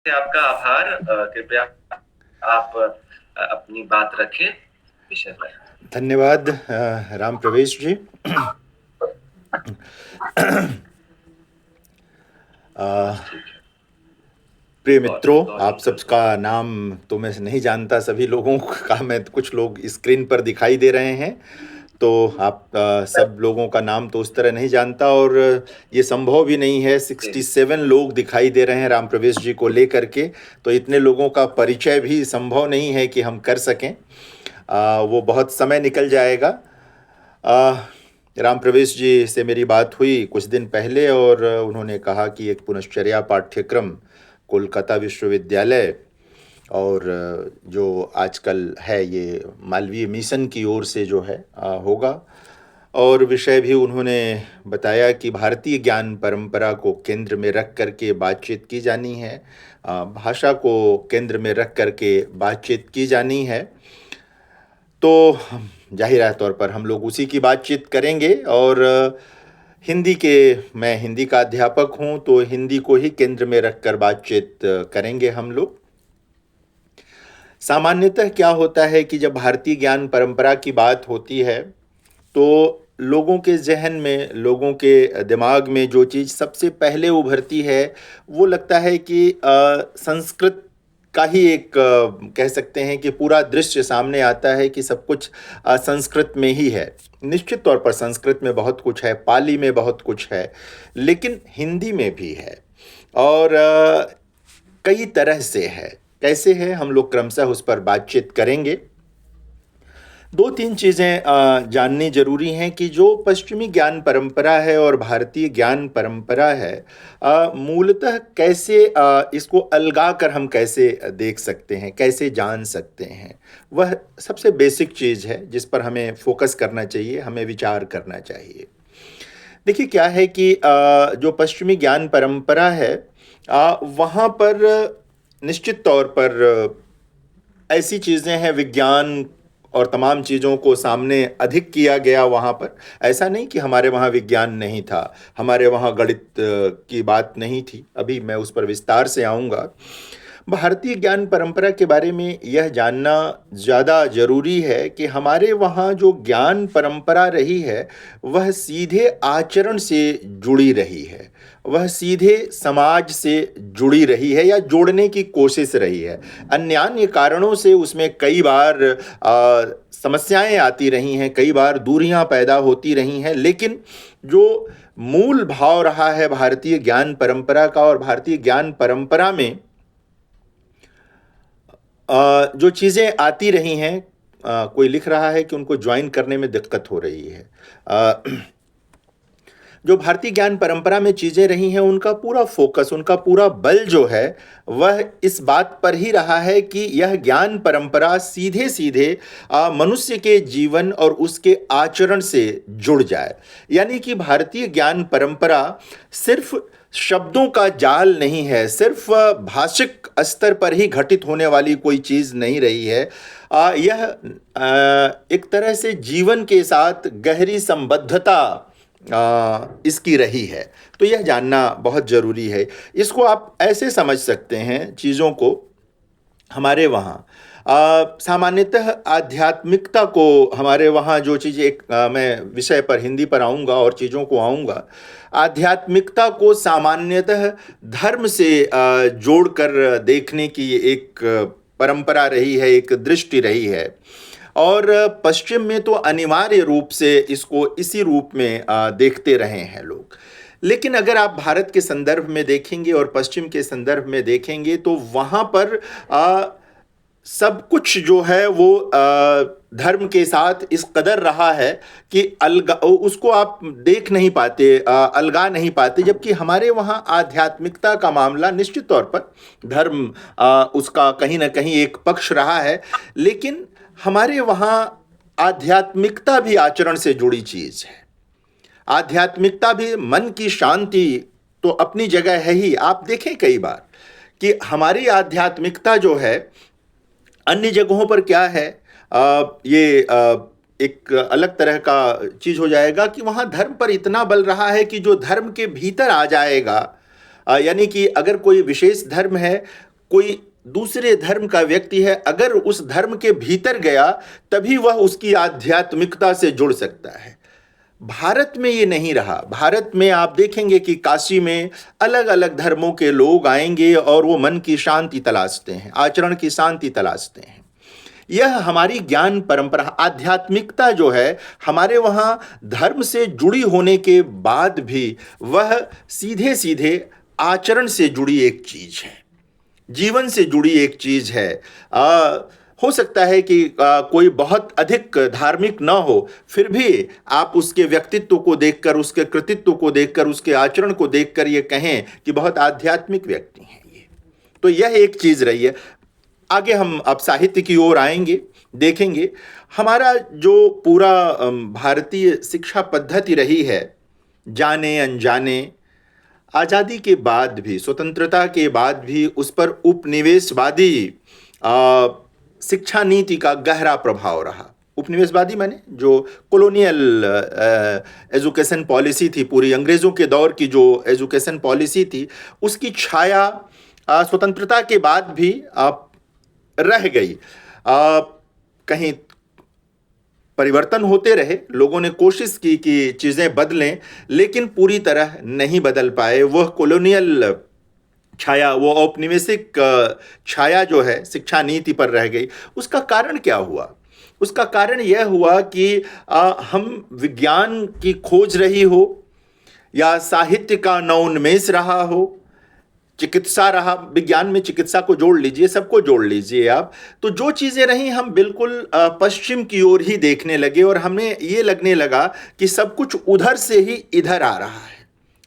आपका आभार। कृपया आप अपनी बात रखें विषय पर। धन्यवाद राम प्रवेश जी। ठीक है। प्रिय गौरव मित्रों, गौरव आप करता सबका नाम तो मैं नहीं जानता, सभी लोगों का मैं कुछ लोग स्क्रीन पर दिखाई दे रहे हैं, तो आप सब लोगों का नाम तो उस तरह नहीं जानता, और ये संभव भी नहीं है। हूँ। 67 लोग दिखाई दे रहे हैं राम प्रवेश जी को लेकर के, तो इतने लोगों का परिचय भी संभव नहीं है कि हम कर सकें। वो बहुत समय निकल जाएगा। आ, राम प्रवेश जी से मेरी बात हुई कुछ दिन पहले, और उन्होंने कहा कि एक पुनश्चर्या पाठ्यक्रम कोलकाता विश्वविद्यालय और जो आजकल है ये मालवीय मिशन की ओर से जो है होगा। और विषय भी उन्होंने बताया कि भारतीय ज्ञान परंपरा को केंद्र में रख करके बातचीत की जानी है, भाषा को केंद्र में रख करके बातचीत की जानी है। तो जाहिर तौर पर हम लोग उसी की बातचीत करेंगे, और हिंदी के मैं हिंदी का अध्यापक हूं, तो हिंदी को ही केंद्र में रखकर बातचीत करेंगे हम लोग। सामान्यतः क्या होता है कि जब भारतीय ज्ञान परंपरा की बात होती है, तो लोगों के जहन में, लोगों के दिमाग में जो चीज़ सबसे पहले उभरती है, वो लगता है कि संस्कृत का ही एक कह सकते हैं कि पूरा दृश्य सामने आता है कि सब कुछ संस्कृत में ही है। निश्चित तौर पर संस्कृत में बहुत कुछ है, पाली में बहुत कुछ है, लेकिन हिंदी में भी है, और कई तरह से है। कैसे है, हम लोग क्रमशः उस पर बातचीत करेंगे। दो तीन चीज़ें जाननी जरूरी हैं कि जो पश्चिमी ज्ञान परंपरा है और भारतीय ज्ञान परंपरा है, मूलतः कैसे इसको अलगा कर हम कैसे देख सकते हैं, कैसे जान सकते हैं। वह सबसे बेसिक चीज़ है जिस पर हमें फोकस करना चाहिए, हमें विचार करना चाहिए। देखिए क्या है कि जो पश्चिमी ज्ञान परंपरा है, वहाँ पर निश्चित तौर पर ऐसी चीज़ें हैं, विज्ञान और तमाम चीज़ों को सामने अधिक किया गया वहाँ पर। ऐसा नहीं कि हमारे वहाँ विज्ञान नहीं था, हमारे वहाँ गणित की बात नहीं थी, अभी मैं उस पर विस्तार से आऊँगा। भारतीय ज्ञान परंपरा के बारे में यह जानना ज़्यादा जरूरी है कि हमारे वहाँ जो ज्ञान परंपरा रही है, वह सीधे आचरण से जुड़ी रही है, वह सीधे समाज से जुड़ी रही है या जोड़ने की कोशिश रही है। अन्य कारणों से उसमें कई बार समस्याएं आती रही हैं, कई बार दूरियां पैदा होती रही हैं, लेकिन जो मूल भाव रहा है भारतीय ज्ञान परंपरा का, और भारतीय ज्ञान परंपरा में जो चीज़ें आती रही हैं, कोई लिख रहा है कि उनको ज्वाइन करने में दिक्कत हो रही है। जो भारतीय ज्ञान परंपरा में चीज़ें रही हैं, उनका पूरा फोकस, उनका पूरा बल जो है, वह इस बात पर ही रहा है कि यह ज्ञान परंपरा सीधे सीधे मनुष्य के जीवन और उसके आचरण से जुड़ जाए। यानी कि भारतीय ज्ञान परंपरा सिर्फ शब्दों का जाल नहीं है, सिर्फ भाषिक स्तर पर ही घटित होने वाली कोई चीज़ नहीं रही है। यह एक तरह से जीवन के साथ गहरी संबद्धता इसकी रही है। तो यह जानना बहुत ज़रूरी है। इसको आप ऐसे समझ सकते हैं चीज़ों को, हमारे वहाँ सामान्यतः आध्यात्मिकता को, हमारे वहाँ जो चीज़ एक मैं विषय पर हिंदी पर आऊँगा और चीज़ों को आऊँगा, आध्यात्मिकता को सामान्यतः धर्म से जोड़कर देखने की एक परंपरा रही है, एक दृष्टि रही है। और पश्चिम में तो अनिवार्य रूप से इसको इसी रूप में देखते रहे हैं लोग। लेकिन अगर आप भारत के संदर्भ में देखेंगे और पश्चिम के संदर्भ में देखेंगे, तो वहाँ पर सब कुछ जो है वो धर्म के साथ इस कदर रहा है कि अलगा उसको आप देख नहीं पाते, अलगा नहीं पाते। जबकि हमारे वहाँ आध्यात्मिकता का मामला निश्चित तौर पर धर्म उसका कहीं ना कहीं एक पक्ष रहा है, लेकिन हमारे वहाँ आध्यात्मिकता भी आचरण से जुड़ी चीज़ है। आध्यात्मिकता भी, मन की शांति तो अपनी जगह है ही। आप देखें कई बार कि हमारी आध्यात्मिकता जो है अन्य जगहों पर क्या है, एक अलग तरह का चीज हो जाएगा कि वहाँ धर्म पर इतना बल रहा है कि जो धर्म के भीतर आ जाएगा, यानी कि अगर कोई विशेष धर्म है, कोई दूसरे धर्म का व्यक्ति है, अगर उस धर्म के भीतर गया तभी वह उसकी आध्यात्मिकता से जुड़ सकता है। भारत में ये नहीं रहा। भारत में आप देखेंगे कि काशी में अलग अलग धर्मों के लोग आएंगे और वो मन की शांति तलाशते हैं, आचरण की शांति तलाशते हैं। यह हमारी ज्ञान परंपरा, आध्यात्मिकता जो है हमारे वहाँ धर्म से जुड़ी होने के बाद भी वह सीधे सीधे आचरण से जुड़ी एक चीज है, जीवन से जुड़ी एक चीज है। हो सकता है कि कोई बहुत अधिक धार्मिक न हो, फिर भी आप उसके व्यक्तित्व को देखकर, उसके कृतित्व को देखकर, उसके आचरण को देखकर ये कहें कि बहुत आध्यात्मिक व्यक्ति हैं ये। तो यह एक चीज रही है। आगे हम अब साहित्य की ओर आएंगे, देखेंगे हमारा जो पूरा भारतीय शिक्षा पद्धति रही है, जाने अनजाने, आज़ादी के बाद भी, स्वतंत्रता के बाद भी उस पर उपनिवेशवादी शिक्षा नीति का गहरा प्रभाव रहा। उपनिवेशवादी माने जो कॉलोनियल एजुकेशन पॉलिसी थी, पूरी अंग्रेज़ों के दौर की जो एजुकेशन पॉलिसी थी, उसकी छाया स्वतंत्रता के बाद भी रह गई। कहीं परिवर्तन होते रहे, लोगों ने कोशिश की कि चीज़ें बदलें, लेकिन पूरी तरह नहीं बदल पाए। वह कॉलोनियल छाया, वो औपनिवेशिक छाया जो है शिक्षा नीति पर रह गई। उसका कारण क्या हुआ? उसका कारण यह हुआ कि हम विज्ञान की खोज रही हो, या साहित्य का नवोन्मेष रहा हो, चिकित्सा रहा, विज्ञान में चिकित्सा को जोड़ लीजिए, सबको जोड़ लीजिए आप, तो जो चीज़ें रहीं हम बिल्कुल पश्चिम की ओर ही देखने लगे और हमें ये लगने लगा कि सब कुछ उधर से ही इधर आ रहा है,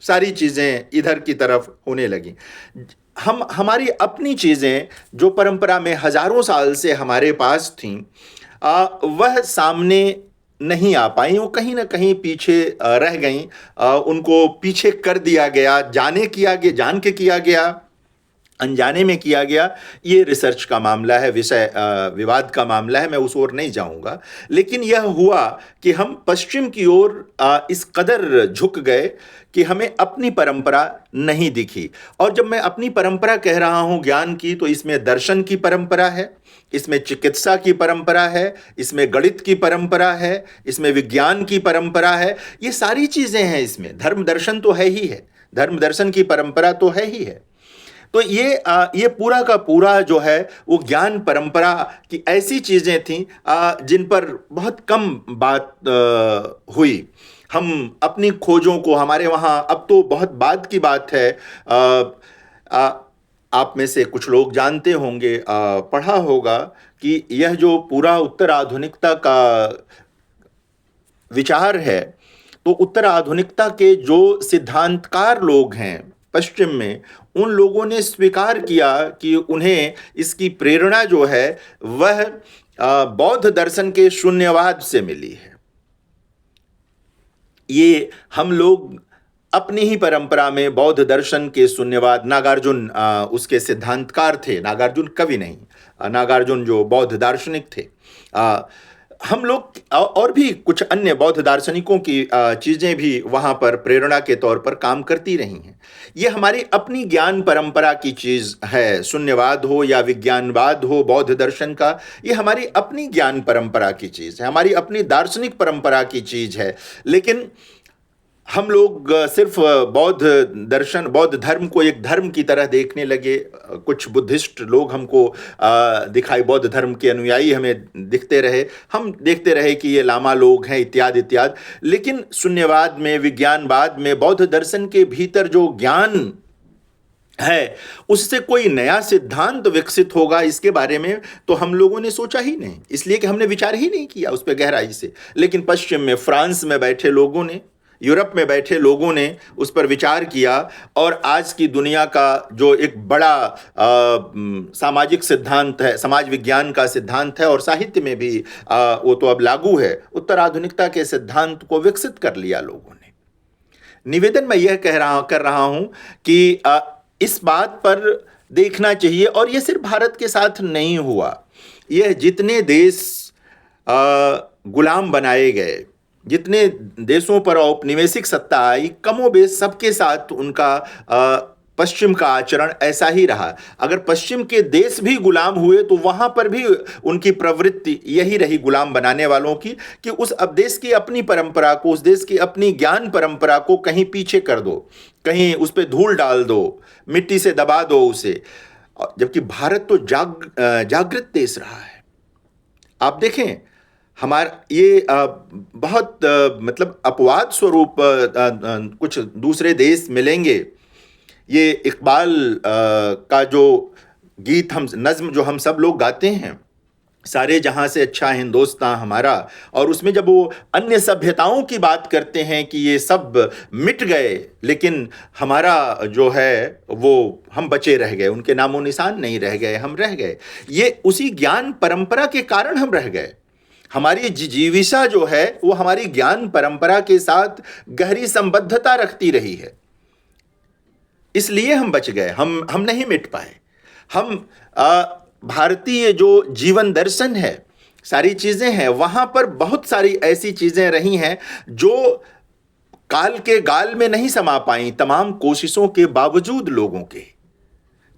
सारी चीज़ें इधर की तरफ होने लगी। हमारी अपनी चीज़ें जो परंपरा में हजारों साल से हमारे पास थीं, वह सामने नहीं आ पाई, वो कहीं ना कहीं पीछे रह गईं, उनको पीछे कर दिया गया, जान के किया गया, अनजाने में किया गया। ये रिसर्च का मामला है, विषय विवाद का मामला है, मैं उस ओर नहीं जाऊंगा। लेकिन यह हुआ कि हम पश्चिम की ओर इस कदर झुक गए कि हमें अपनी परंपरा नहीं दिखी। और जब मैं अपनी परंपरा कह रहा हूं ज्ञान की, तो इसमें दर्शन की परंपरा है, इसमें चिकित्सा की परंपरा है, इसमें गणित की परंपरा है, इसमें विज्ञान की परंपरा है, ये सारी चीजें हैं। इसमें धर्म दर्शन तो है ही है, धर्म दर्शन की परंपरा तो है ही है। तो ये पूरा का पूरा जो है वो ज्ञान परंपरा की ऐसी चीजें थीं जिन पर बहुत कम बात हुई। हम अपनी खोजों को, हमारे वहाँ अब तो बहुत बाद की बात है, आप में से कुछ लोग जानते होंगे, पढ़ा होगा कि यह जो पूरा उत्तर आधुनिकता का विचार है, तो उत्तर आधुनिकता के जो सिद्धांतकार लोग हैं पश्चिम में, उन लोगों ने स्वीकार किया कि उन्हें इसकी प्रेरणा जो है वह बौद्ध दर्शन के शून्यवाद से मिली है। ये हम लोग अपनी ही परंपरा में बौद्ध दर्शन के शून्यवाद, नागार्जुन उसके सिद्धांतकार थे, नागार्जुन कवि नहीं, नागार्जुन जो बौद्ध दार्शनिक थे, हम लोग और भी कुछ अन्य बौद्ध दार्शनिकों की चीज़ें भी वहाँ पर प्रेरणा के तौर पर काम करती रही हैं। ये हमारी अपनी ज्ञान परंपरा की चीज़ है, शून्यवाद हो या विज्ञानवाद हो बौद्ध दर्शन का, ये हमारी अपनी ज्ञान परंपरा की चीज़ है, हमारी अपनी दार्शनिक परंपरा की चीज़ है। लेकिन हम लोग सिर्फ बौद्ध दर्शन, बौद्ध धर्म को एक धर्म की तरह देखने लगे। कुछ बुद्धिस्ट लोग हमको दिखाई, बौद्ध धर्म के अनुयायी हमें दिखते रहे, हम देखते रहे कि ये लामा लोग हैं इत्यादि इत्यादि। लेकिन शून्यवाद में, विज्ञानवाद में, बौद्ध दर्शन के भीतर जो ज्ञान है उससे कोई नया सिद्धांत विकसित होगा, इसके बारे में तो हम लोगों ने सोचा ही नहीं, इसलिए कि हमने विचार ही नहीं किया उस पर गहराई से। लेकिन पश्चिम में, फ्रांस में बैठे लोगों ने, यूरोप में बैठे लोगों ने उस पर विचार किया, और आज की दुनिया का जो एक बड़ा सामाजिक सिद्धांत है, समाज विज्ञान का सिद्धांत है, और साहित्य में भी वो तो अब लागू है, उत्तर आधुनिकता के सिद्धांत को विकसित कर लिया लोगों ने। निवेदन मैं यह कर रहा हूं कि इस बात पर देखना चाहिए, और यह सिर्फ भारत के साथ नहीं हुआ, यह जितने देश गुलाम बनाए गए, जितने देशों पर औपनिवेशिक सत्ता आई, कमोबेश सबके साथ उनका पश्चिम का आचरण ऐसा ही रहा। अगर पश्चिम के देश भी गुलाम हुए तो वहां पर भी उनकी प्रवृत्ति यही रही गुलाम बनाने वालों की, कि उस अब देश की अपनी परंपरा को, उस देश की अपनी ज्ञान परंपरा को कहीं पीछे कर दो, कहीं उस पर धूल डाल दो, मिट्टी से दबा दो उसे। जबकि भारत तो जागृत देश रहा है। आप देखें, हमारा ये बहुत मतलब अपवाद स्वरूप कुछ दूसरे देश मिलेंगे। ये इकबाल का जो गीत, हम नज्म जो हम सब लोग गाते हैं, सारे जहां से अच्छा हिंदुस्तान हमारा, और उसमें जब वो अन्य सभ्यताओं की बात करते हैं कि ये सब मिट गए लेकिन हमारा जो है वो हम बचे रह गए, उनके नामो निशान नहीं रह गए, हम रह गए। ये उसी ज्ञान परंपरा के कारण हम रह गए। हमारी जीविका जो है वो हमारी ज्ञान परंपरा के साथ गहरी संबद्धता रखती रही है, इसलिए हम बच गए, हम नहीं मिट पाए। हम भारतीय जो जीवन दर्शन है, सारी चीजें हैं, वहां पर बहुत सारी ऐसी चीजें रही हैं जो काल के गाल में नहीं समा पाई, तमाम कोशिशों के बावजूद लोगों के।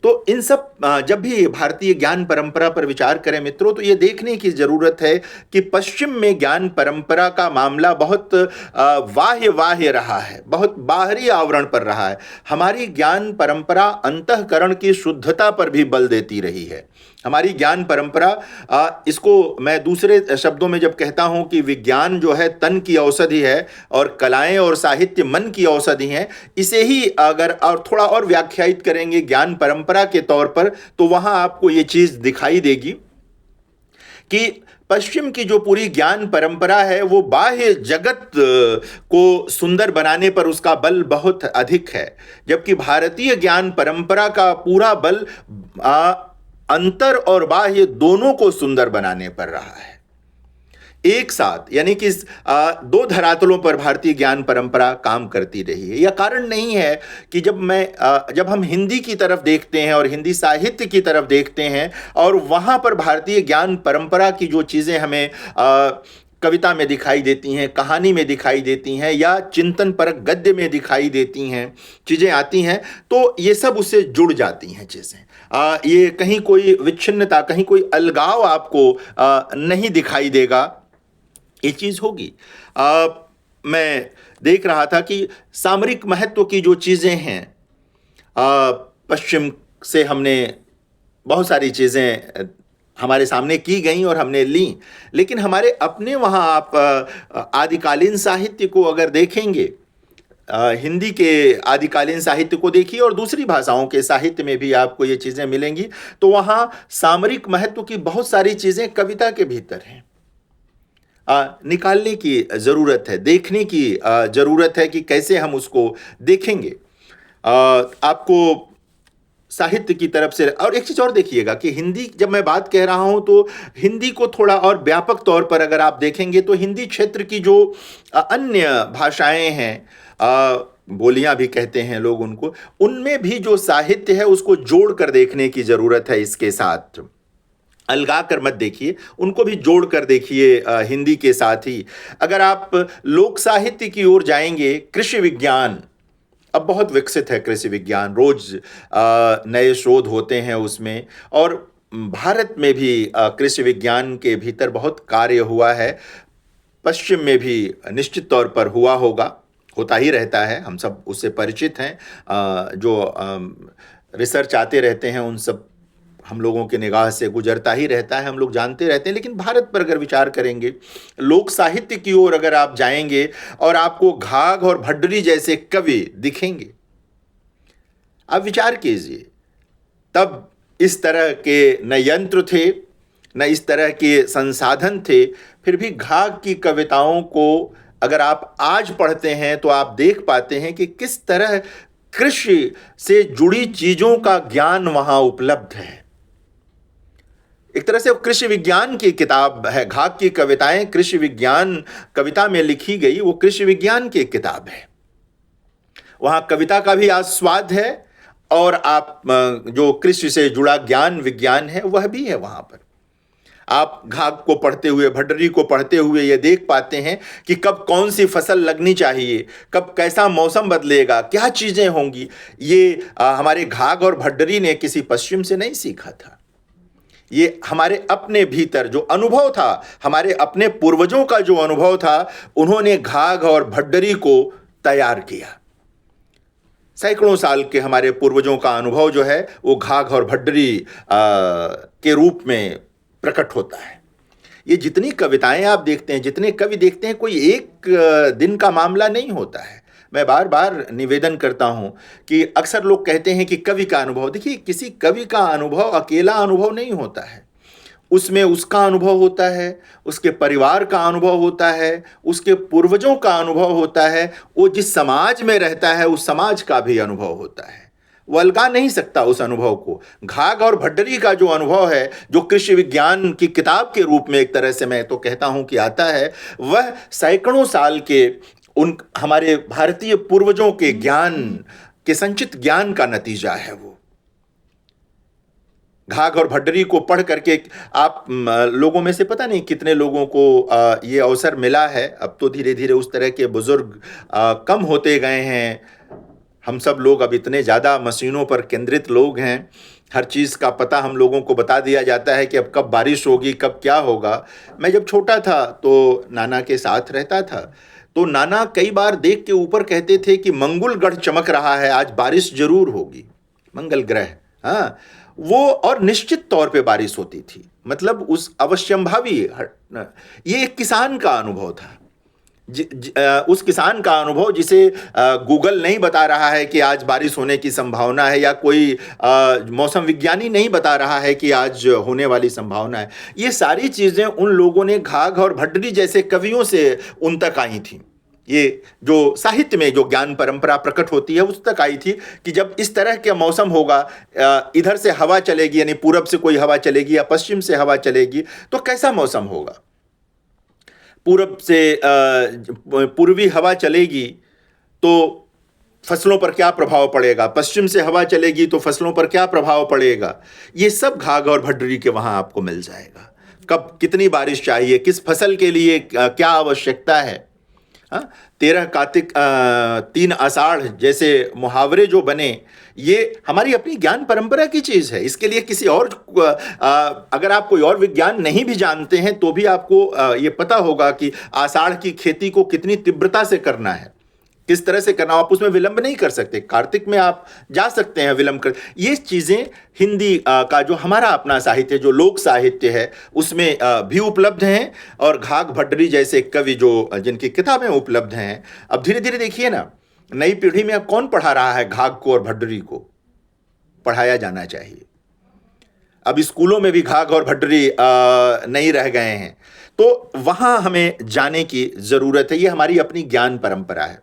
तो इन सब जब भी भारतीय ज्ञान परंपरा पर विचार करें मित्रों, तो ये देखने की जरूरत है कि पश्चिम में ज्ञान परंपरा का मामला बहुत बाह्य रहा है, बहुत बाहरी आवरण पर रहा है। हमारी ज्ञान परंपरा अंतःकरण की शुद्धता पर भी बल देती रही है। हमारी ज्ञान परंपरा, इसको मैं दूसरे शब्दों में जब कहता हूं कि विज्ञान जो है तन की औषधि है और कलाएं और साहित्य मन की औषधि हैं, इसे ही अगर और थोड़ा और व्याख्यायित करेंगे ज्ञान परंपरा के तौर पर, तो वहां आपको ये चीज दिखाई देगी कि पश्चिम की जो पूरी ज्ञान परंपरा है वो बाह्य जगत को सुंदर बनाने पर उसका बल बहुत अधिक है, जबकि भारतीय ज्ञान परंपरा का पूरा बल अंतर और बाह्य दोनों को सुंदर बनाने पर रहा है एक साथ। यानी कि दो धरातलों पर भारतीय ज्ञान परंपरा काम करती रही है। यह कारण नहीं है कि जब हम हिंदी की तरफ देखते हैं और हिंदी साहित्य की तरफ देखते हैं और वहां पर भारतीय ज्ञान परंपरा की जो चीजें हमें कविता में दिखाई देती हैं, कहानी में दिखाई देती हैं, या चिंतन परक गद्य में दिखाई देती हैं, चीज़ें आती हैं, तो ये सब उससे जुड़ जाती हैं चीज़ें। ये कहीं कोई विच्छिन्नता, कहीं कोई अलगाव आपको नहीं दिखाई देगा, ये चीज़ होगी। मैं देख रहा था कि सामरिक महत्व की जो चीज़ें हैं, पश्चिम से हमने बहुत सारी चीज़ें हमारे सामने की गई और हमने ली, लेकिन हमारे अपने वहाँ आप आदिकालीन साहित्य को अगर देखेंगे, हिंदी के आदिकालीन साहित्य को देखिए और दूसरी भाषाओं के साहित्य में भी आपको ये चीज़ें मिलेंगी, तो वहाँ सामरिक महत्व की बहुत सारी चीज़ें कविता के भीतर हैं। निकालने की ज़रूरत है, देखने की ज़रूरत है कि कैसे हम उसको देखेंगे। आपको साहित्य की तरफ से, और एक चीज़ और देखिएगा कि हिंदी, जब मैं बात कह रहा हूं तो हिंदी को थोड़ा और व्यापक तौर पर अगर आप देखेंगे तो हिंदी क्षेत्र की जो अन्य भाषाएं हैं, बोलियां भी कहते हैं लोग उनको, उनमें भी जो साहित्य है उसको जोड़ कर देखने की ज़रूरत है। इसके साथ अलगा कर मत देखिए, उनको भी जोड़ कर देखिए हिंदी के साथ ही। अगर आप लोक साहित्य की ओर जाएंगे, कृषि विज्ञान अब बहुत विकसित है, कृषि विज्ञान रोज नए शोध होते हैं उसमें, और भारत में भी कृषि विज्ञान के भीतर बहुत कार्य हुआ है। पश्चिम में भी निश्चित तौर पर हुआ होगा, होता ही रहता है, हम सब उससे परिचित हैं। जो रिसर्च आते रहते हैं उन सब हम लोगों के निगाह से गुजरता ही रहता है, हम लोग जानते रहते हैं। लेकिन भारत पर अगर विचार करेंगे, लोक साहित्य की ओर अगर आप जाएंगे और आपको घाघ और भड्डरी जैसे कवि दिखेंगे, आप विचार कीजिए, तब इस तरह के न यंत्र थे, न इस तरह के संसाधन थे, फिर भी घाघ की कविताओं को अगर आप आज पढ़ते हैं तो आप देख पाते हैं कि किस तरह कृषि से जुड़ी चीजों का ज्ञान वहां उपलब्ध है। एक तरह से वो कृषि विज्ञान की किताब है, घाघ की कविताएं कृषि विज्ञान कविता में लिखी गई, वो कृषि विज्ञान की किताब है। वहां कविता का भी आस्वाद है और आप जो कृषि से जुड़ा ज्ञान विज्ञान है वह भी है वहां पर। आप घाघ को पढ़ते हुए, भड्डरी को पढ़ते हुए ये देख पाते हैं कि कब कौन सी फसल लगनी चाहिए, कब कैसा मौसम बदलेगा, क्या चीज़ें होंगी। ये हमारे घाघ और भड्डरी ने किसी पश्चिम से नहीं सीखा था। ये हमारे अपने भीतर जो अनुभव था, हमारे अपने पूर्वजों का जो अनुभव था, उन्होंने घाघ और भड्डरी को तैयार किया। सैकड़ों साल के हमारे पूर्वजों का अनुभव जो है वो घाघ और भड्डरी के रूप में प्रकट होता है। ये जितनी कविताएं आप देखते हैं, जितने कवि देखते हैं, कोई एक दिन का मामला नहीं होता है। मैं बार बार निवेदन करता हूं कि अक्सर लोग कहते हैं कि कवि का अनुभव, देखिए किसी कवि का अनुभव अकेला अनुभव नहीं होता है। उसमें उसका अनुभव होता है, उसके परिवार का अनुभव होता है, उसके पूर्वजों का अनुभव होता है, वो जिस समाज में रहता है उस समाज का भी अनुभव होता है। वो अलगा नहीं सकता उस अनुभव को। घाघ और भड्डरी का जो अनुभव है, जो कृषि विज्ञान की किताब के रूप में एक तरह से मैं तो कहता हूं कि आता है, वह सैकड़ों साल के उन हमारे भारतीय पूर्वजों के ज्ञान के संचित ज्ञान का नतीजा है। वो घाघ और भड्डरी को पढ़ करके आप लोगों में से पता नहीं कितने लोगों को ये अवसर मिला है। अब तो धीरे धीरे उस तरह के बुजुर्ग कम होते गए हैं। हम सब लोग अब इतने ज़्यादा मशीनों पर केंद्रित लोग हैं, हर चीज़ का पता हम लोगों को बता दिया जाता है कि अब कब बारिश होगी, कब क्या होगा। मैं जब छोटा था तो नाना के साथ रहता था, तो नाना कई बार देख के ऊपर कहते थे कि मंगल ग्रह चमक रहा है, आज बारिश जरूर होगी। मंगल ग्रह, हाँ, वो और निश्चित तौर पे बारिश होती थी। मतलब उस अवश्यंभावी, ये एक किसान का अनुभव था। उस किसान का अनुभव जिसे गूगल नहीं बता रहा है कि आज बारिश होने की संभावना है, या कोई मौसम विज्ञानी नहीं बता रहा है कि आज होने वाली संभावना है। ये सारी चीज़ें उन लोगों ने घाघ और भड्डरी जैसे कवियों से उन तक आई थी। ये जो साहित्य में जो ज्ञान परंपरा प्रकट होती है उस तक आई थी कि जब इस तरह के मौसम होगा, इधर से हवा चलेगी, यानी पूरब से कोई हवा चलेगी या पश्चिम से हवा चलेगी, तो कैसा मौसम होगा। पूरब से पूर्वी हवा चलेगी तो फसलों पर क्या प्रभाव पड़ेगा, पश्चिम से हवा चलेगी तो फसलों पर क्या प्रभाव पड़ेगा। ये सब घाघ और भड्डरी के वहाँ आपको मिल जाएगा। कब कितनी बारिश चाहिए, किस फसल के लिए क्या आवश्यकता है। 13 कार्तिक 3 आषाढ़ जैसे मुहावरे जो बने, ये हमारी अपनी ज्ञान परंपरा की चीज़ है। इसके लिए किसी और अगर आप कोई और विज्ञान नहीं भी जानते हैं तो भी आपको ये पता होगा कि आषाढ़ की खेती को कितनी तीव्रता से करना है, किस तरह से करना। आप उसमें विलंब नहीं कर सकते। कार्तिक में आप जा सकते हैं विलंब कर। ये चीज़ें हिंदी का जो हमारा अपना साहित्य, जो लोक साहित्य है, उसमें भी उपलब्ध हैं। और घाघ भड्डरी जैसे कवि जो जिनकी किताबें उपलब्ध हैं, अब धीरे धीरे देखिए ना, नई पीढ़ी में अब कौन पढ़ा रहा है घाघ को और भड्डरी को। पढ़ाया जाना चाहिए। अब स्कूलों में भी घाघ और भड्डरी नहीं रह गए हैं, तो वहाँ हमें जाने की ज़रूरत है। ये हमारी अपनी ज्ञान परंपरा है,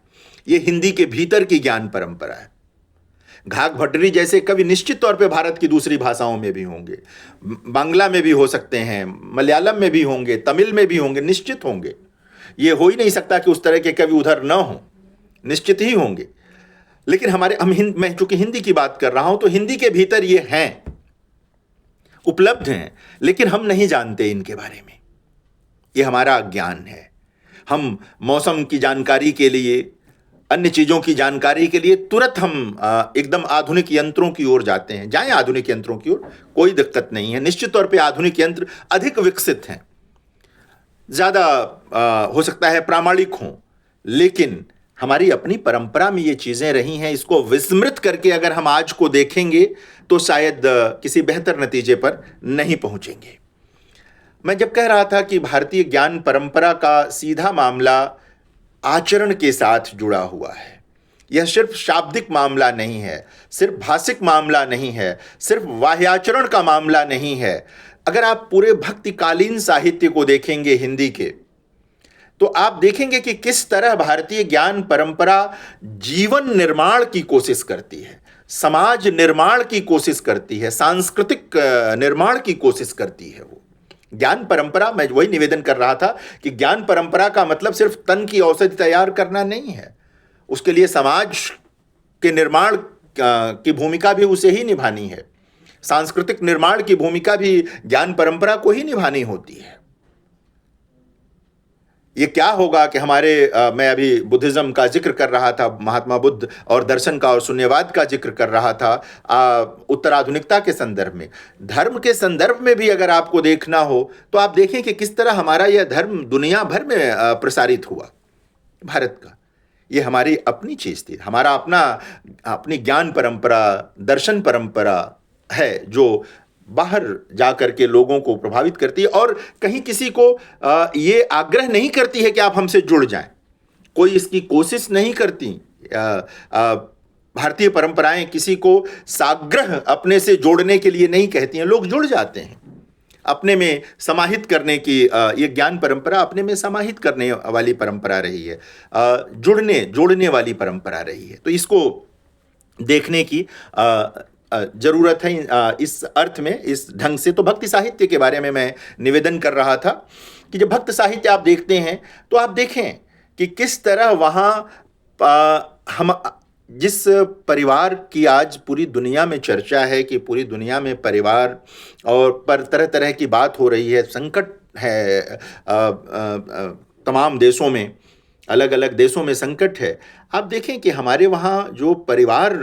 ये हिंदी के भीतर की ज्ञान परंपरा है। घाघ भड्डरी जैसे कवि निश्चित तौर पे भारत की दूसरी भाषाओं में भी होंगे, बांग्ला में भी हो सकते हैं, मलयालम में भी होंगे, तमिल में भी होंगे, निश्चित होंगे। ये हो ही नहीं सकता कि उस तरह के कवि उधर न हों, निश्चित ही होंगे। लेकिन मैं चूंकि हिंदी की बात कर रहा हूं, तो हिंदी के भीतर ये हैं, उपलब्ध हैं, लेकिन हम नहीं जानते इनके बारे में। ये हमारा अज्ञान है। हम मौसम की जानकारी के लिए, अन्य चीज़ों की जानकारी के लिए तुरंत हम एकदम आधुनिक यंत्रों की ओर जाते हैं। जाएं आधुनिक यंत्रों की ओर, कोई दिक्कत नहीं है। निश्चित तौर पे आधुनिक यंत्र अधिक विकसित हैं, ज़्यादा हो सकता है प्रामाणिक हों, लेकिन हमारी अपनी परंपरा में ये चीज़ें रही हैं। इसको विस्मृत करके अगर हम आज को देखेंगे तो शायद किसी बेहतर नतीजे पर नहीं पहुंचेंगे। मैं जब कह रहा था कि भारतीय ज्ञान परंपरा का सीधा मामला आचरण के साथ जुड़ा हुआ है, यह सिर्फ शाब्दिक मामला नहीं है, सिर्फ भाषिक मामला नहीं है, सिर्फ वाह्याचरण का मामला नहीं है। अगर आप पूरे भक्तिकालीन साहित्य को देखेंगे हिंदी के, तो आप देखेंगे कि किस तरह भारतीय ज्ञान परंपरा जीवन निर्माण की कोशिश करती है, समाज निर्माण की कोशिश करती है, सांस्कृतिक निर्माण की कोशिश करती है। वो ज्ञान परंपरा, मैं वही निवेदन कर रहा था कि ज्ञान परंपरा का मतलब सिर्फ तन की औषधि तैयार करना नहीं है, उसके लिए समाज के निर्माण की भूमिका भी उसे ही निभानी है। सांस्कृतिक निर्माण की भूमिका भी ज्ञान परंपरा को ही निभानी होती है। ये क्या होगा कि मैं अभी बुद्धिज्म का जिक्र कर रहा था, महात्मा बुद्ध और दर्शन का और शून्यवाद का जिक्र कर रहा था उत्तराधुनिकता के संदर्भ में। धर्म के संदर्भ में भी अगर आपको देखना हो तो आप देखें कि किस तरह हमारा यह धर्म दुनिया भर में प्रसारित हुआ। भारत का ये हमारी अपनी चीज थी, हमारा अपनी ज्ञान परंपरा, दर्शन परंपरा है जो बाहर जाकर के लोगों को प्रभावित करती है और कहीं किसी को ये आग्रह नहीं करती है कि आप हमसे जुड़ जाएं। कोई इसकी कोशिश नहीं करती। भारतीय परंपराएं किसी को साग्रह अपने से जोड़ने के लिए नहीं कहती हैं, लोग जुड़ जाते हैं। अपने में समाहित करने की ये ज्ञान परंपरा अपने में समाहित करने वाली परंपरा रही है, जोड़ने वाली परंपरा रही है। तो इसको देखने की जरूरत है इस अर्थ में, इस ढंग से। तो भक्ति साहित्य के बारे में मैं निवेदन कर रहा था कि जब भक्त साहित्य आप देखते हैं तो आप देखें कि किस तरह वहाँ हम जिस परिवार की आज पूरी दुनिया में चर्चा है कि पूरी दुनिया में परिवार और पर तरह तरह की बात हो रही है, संकट है, तमाम देशों में, अलग अलग देशों में संकट है। आप देखें कि हमारे वहाँ जो परिवार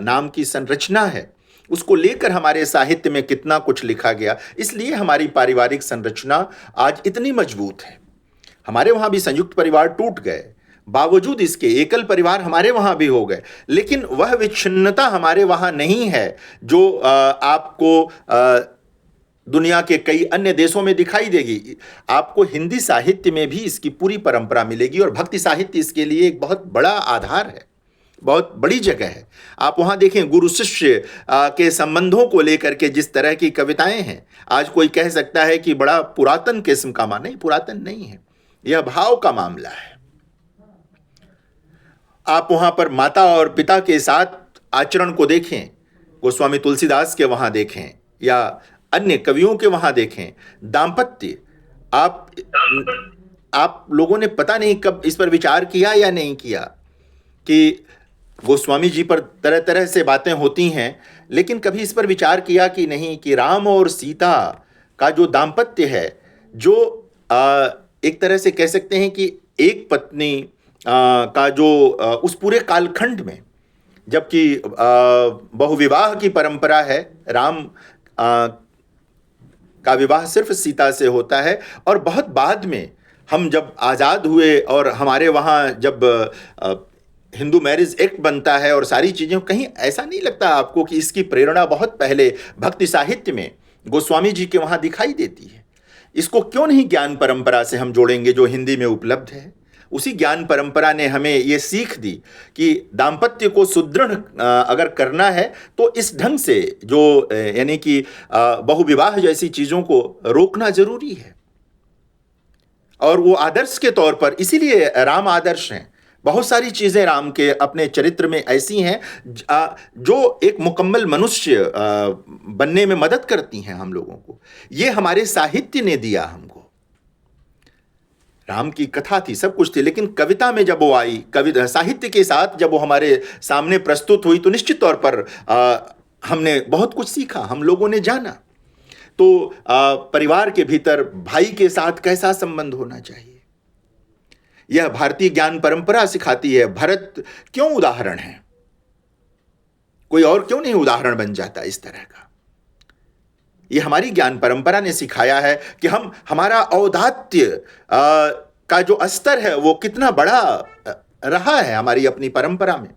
नाम की संरचना है उसको लेकर हमारे साहित्य में कितना कुछ लिखा गया। इसलिए हमारी पारिवारिक संरचना आज इतनी मजबूत है। हमारे वहाँ भी संयुक्त परिवार टूट गए, बावजूद इसके एकल परिवार हमारे वहाँ भी हो गए, लेकिन वह विच्छिन्नता हमारे वहाँ नहीं है जो आपको दुनिया के कई अन्य देशों में दिखाई देगी। आपको हिंदी साहित्य में भी इसकी पूरी परंपरा मिलेगी और भक्ति साहित्य इसके लिए एक बहुत बड़ा आधार है, बहुत बड़ी जगह है। आप वहाँ देखें गुरु शिष्य के संबंधों को लेकर के जिस तरह की कविताएं हैं, आज कोई कह सकता है कि बड़ा पुरातन किस्म का नहीं, पुरातन नहीं है, यह भाव का मामला है। आप वहाँ पर माता और पिता के साथ आचरण को देखें, गोस्वामी तुलसीदास के वहाँ देखें या अन्य कवियों के वहाँ देखें, दाम्पत्य। आप लोगों ने पता नहीं कब इस पर विचार किया या नहीं किया कि गोस्वामी जी पर तरह तरह से बातें होती हैं, लेकिन कभी इस पर विचार किया कि नहीं कि राम और सीता का जो दाम्पत्य है, जो एक तरह से कह सकते हैं कि एक पत्नी का जो उस पूरे कालखंड में, जबकि बहुविवाह की परंपरा है, राम का विवाह सिर्फ सीता से होता है और बहुत बाद में हम जब आज़ाद हुए और हमारे वहाँ जब हिंदू मैरिज एक्ट बनता है और सारी चीज़ें, कहीं ऐसा नहीं लगता आपको कि इसकी प्रेरणा बहुत पहले भक्ति साहित्य में गोस्वामी जी के वहाँ दिखाई देती है? इसको क्यों नहीं ज्ञान परंपरा से हम जोड़ेंगे जो हिंदी में उपलब्ध है? उसी ज्ञान परंपरा ने हमें ये सीख दी कि दाम्पत्य को सुदृढ़ अगर करना है तो इस ढंग से, जो यानी कि बहुविवाह जैसी चीज़ों को रोकना जरूरी है। और वो आदर्श के तौर पर, इसीलिए राम आदर्श हैं। बहुत सारी चीज़ें राम के अपने चरित्र में ऐसी हैं जो एक मुकम्मल मनुष्य बनने में मदद करती हैं हम लोगों को। ये हमारे साहित्य ने दिया हमको। राम की कथा थी, सब कुछ थी, लेकिन कविता में जब वो आई, कविता साहित्य के साथ जब वो हमारे सामने प्रस्तुत हुई, तो निश्चित तौर पर हमने बहुत कुछ सीखा, हम लोगों ने जाना। तो परिवार के भीतर भाई के साथ कैसा संबंध होना चाहिए, यह भारतीय ज्ञान परंपरा सिखाती है। भरत क्यों उदाहरण है, कोई और क्यों नहीं उदाहरण बन जाता इस तरह का? ये हमारी ज्ञान परंपरा ने सिखाया है कि हमारा औदात्य का जो स्तर है वो कितना बड़ा रहा है हमारी अपनी परंपरा में।